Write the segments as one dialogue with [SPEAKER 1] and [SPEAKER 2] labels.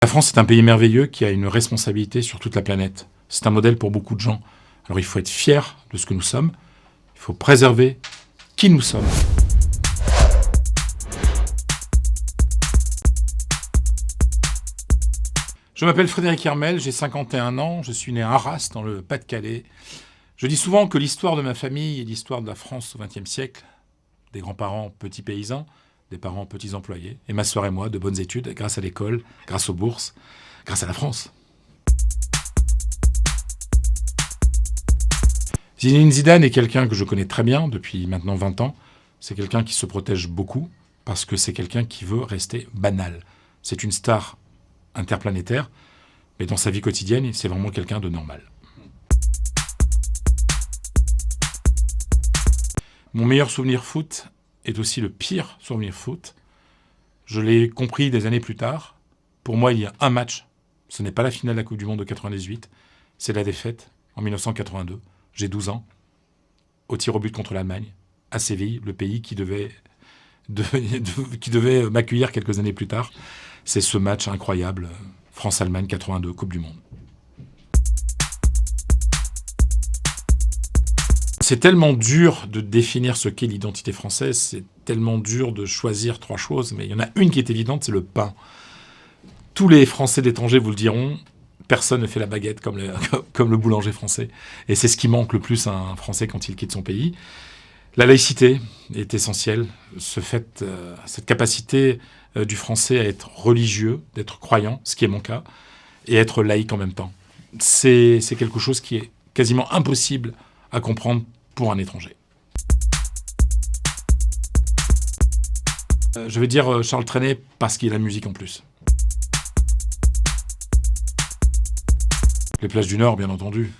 [SPEAKER 1] La France est un pays merveilleux qui a une responsabilité sur toute la planète. C'est un modèle pour beaucoup de gens. Alors il faut être fier de ce que nous sommes. Il faut préserver qui nous sommes. Je m'appelle Frédéric Hermel, j'ai 51 ans, je suis né à Arras, dans le Pas-de-Calais. Je dis souvent que l'histoire de ma famille est l'histoire de la France au XXe siècle, des grands-parents petits paysans, des parents petits employés, et ma sœur et moi de bonnes études, grâce à l'école, grâce aux bourses, grâce à la France. Zinedine Zidane est quelqu'un que je connais très bien depuis maintenant 20 ans. C'est quelqu'un qui se protège beaucoup parce que c'est quelqu'un qui veut rester banal. C'est une star interplanétaire, mais dans sa vie quotidienne, c'est vraiment quelqu'un de normal. Mon meilleur souvenir foot est aussi le pire souvenir foot. Je l'ai compris des années plus tard. Pour moi, il y a un match. Ce n'est pas la finale de la Coupe du Monde de 98. C'est la défaite en 1982. J'ai 12 ans. Au tir au but contre l'Allemagne, à Séville, le pays qui devait m'accueillir quelques années plus tard. C'est ce match incroyable, France-Allemagne 82, Coupe du Monde. C'est tellement dur de définir ce qu'est l'identité française, c'est tellement dur de choisir trois choses, mais il y en a une qui est évidente, c'est le pain. Tous les Français d'étrangers vous le diront, personne ne fait la baguette comme le boulanger français. Et c'est ce qui manque le plus à un Français quand il quitte son pays. La laïcité est essentielle, cette capacité du Français à être religieux, d'être croyant, ce qui est mon cas, et être laïque en même temps. C'est quelque chose qui est quasiment impossible à comprendre pour un étranger. Je vais dire Charles Trenet parce qu'il a la musique en plus. Les plages du Nord, bien entendu.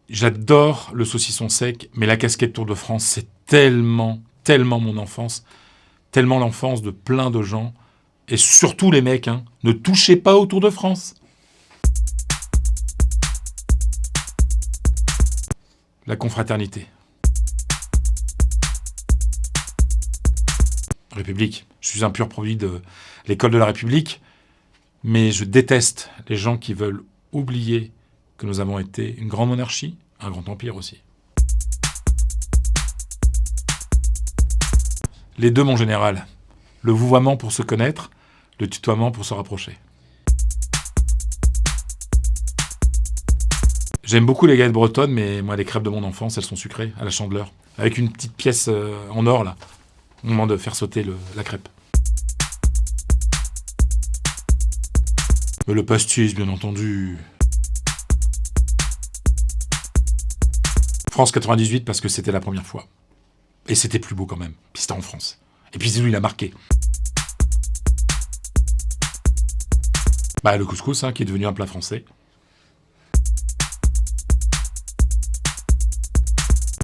[SPEAKER 1] J'adore le saucisson sec, mais la casquette Tour de France, c'est tellement mon enfance, tellement l'enfance de plein de gens, et surtout les mecs, hein, ne touchez pas au Tour de France. La confraternité. République. Je suis un pur produit de l'école de la République, mais je déteste les gens qui veulent oublier que nous avons été une grande monarchie, un grand empire aussi. Les deux, mon général. Le vouvoiement pour se connaître, le tutoiement pour se rapprocher. J'aime beaucoup les galettes bretonnes, mais moi, les crêpes de mon enfance, elles sont sucrées, à la Chandeleur. Avec une petite pièce en or, là, au moment de faire sauter la crêpe. Mais le pastis, bien entendu. France 98, parce que c'était la première fois. Et c'était plus beau quand même. Puis c'était en France. Et puis Zizou, il a marqué. Le couscous, hein, qui est devenu un plat français.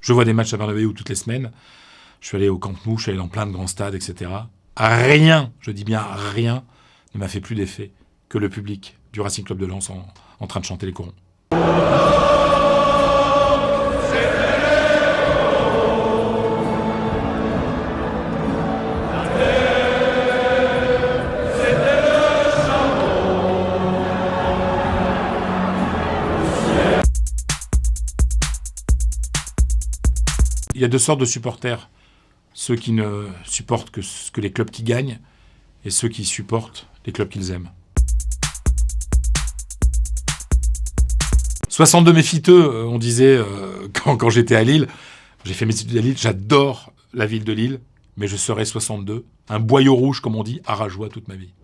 [SPEAKER 1] Je vois des matchs à Bernabéu toutes les semaines. Je suis allé au Camp Nou, je suis allé dans plein de grands stades, etc. Rien, je dis bien rien, ne m'a fait plus d'effet que le public du Racing Club de Lens en train de chanter les corons. Il y a deux sortes de supporters. Ceux qui ne supportent que les clubs qui gagnent et ceux qui supportent les clubs qu'ils aiment. 62 méfiteux, on disait quand j'étais à Lille. J'ai fait mes études à Lille, j'adore la ville de Lille, mais je serai 62. Un boyau rouge, comme on dit, à Rajoie toute ma vie.